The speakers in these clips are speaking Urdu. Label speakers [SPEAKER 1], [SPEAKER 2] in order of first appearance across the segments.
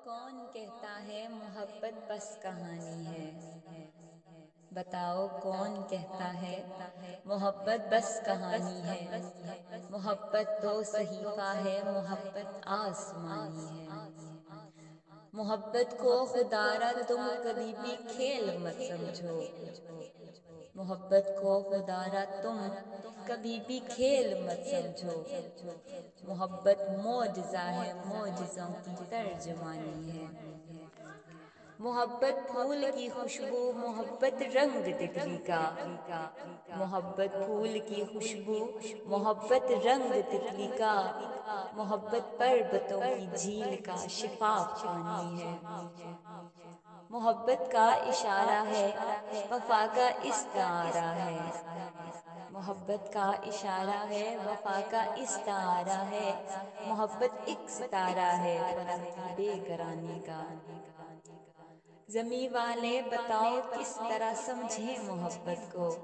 [SPEAKER 1] کون کہتا ہے محبت بس کہانی ہے؟ بتاؤ کون کہتا ہے محبت بس کہانی ہے؟ محبت تو صحیفہ ہے، محبت آسمانی ہے۔ محبت کو خدا را تم کبھی بھی کھیل مت سمجھو، محبت کو خدا را تم کبھی بھی کھیل مت سمجھو۔ محبت معجزہ ہے، معجزوں کی ترجمانی ہے۔ محبت پھول کی خوشبو، محبت رنگ تتلی کا، محبت پھول کی خوشبو، محبت رنگ تتلی کا، محبت پربتوں کی جھیل کا شفاف پانی ہے۔ محبت کا اشارہ ہے، وفا کا استعارہ ہے۔ محبت کا اشارہ ہے، وفا کا استعارہ ہے۔ محبت ایک ستارہ ہے، فلک کی بے کرانی کا۔ زمیں والے بتاؤ کس طرح سمجھیں محبت کو؟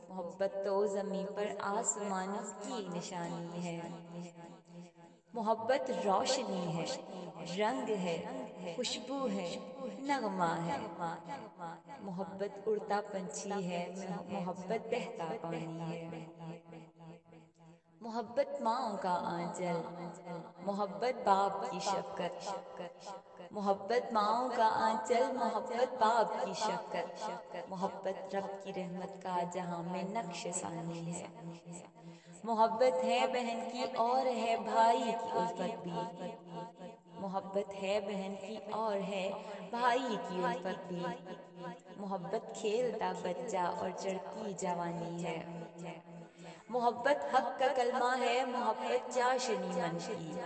[SPEAKER 1] محبت تو زمیں پر آسمانوں کی نشانی ہے۔ محبت روشنی ہے، رنگ ہے، خوشبو ہے، نغمہ ہے۔ محبت اڑتا پنچھی ہے، محبت بہتا پانی ہے۔ محبت ماؤں کا آنچل، محبت باپ کی شفقت۔ محبت ماؤں کا آنچل، محبت باپ کی شفقت۔ محبت رب کی رحمت کا جہاں میں نقش ثانی ہے۔ محبت ہے بہن کی اور ہے بھائی کی الفت بھی، محبت ہے بہن کی اور ہے بھائی کی الفت بھی۔ محبت کھیلتا بچہ اور چڑھتی جوانی ہے۔ محبت حق کا کلمہ ہے، محبت چاشنی من کی۔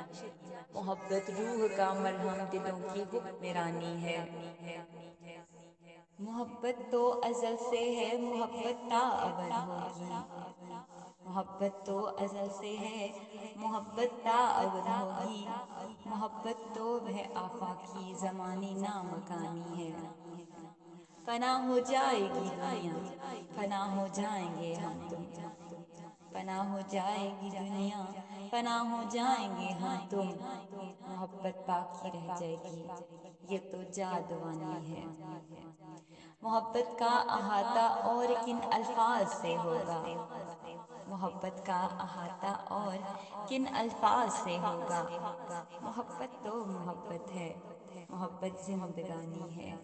[SPEAKER 1] محبت روح کا مرہم، دلوں کی حکمرانی ہے۔ محبت تو ازل سے ہے، محبت تا ابد ہوگی۔ محبت تو ازل سے ہے، محبت تا ابد ہوگی۔ محبت تو ہے آفاقی، زمانی نامکانی ہے۔ فنا ہو جائے گی دنیا، فنا ہو جائیں گے ہم تم، فنا ہو جائے گی دنیا، فنا ہو جائیں گے ہم تم۔ محبت باقی رہ جائے گی، یہ تو جادوانی ہے۔ محبت کا احاطہ اور کن الفاظ سے ہوگا؟ محبت کا احاطہ اور کن الفاظ سے ہوگا؟ محبت تو محبت ہے، محبت زندگانی ہے۔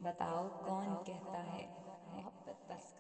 [SPEAKER 1] بتاؤ کون کہتا ہے محبت بس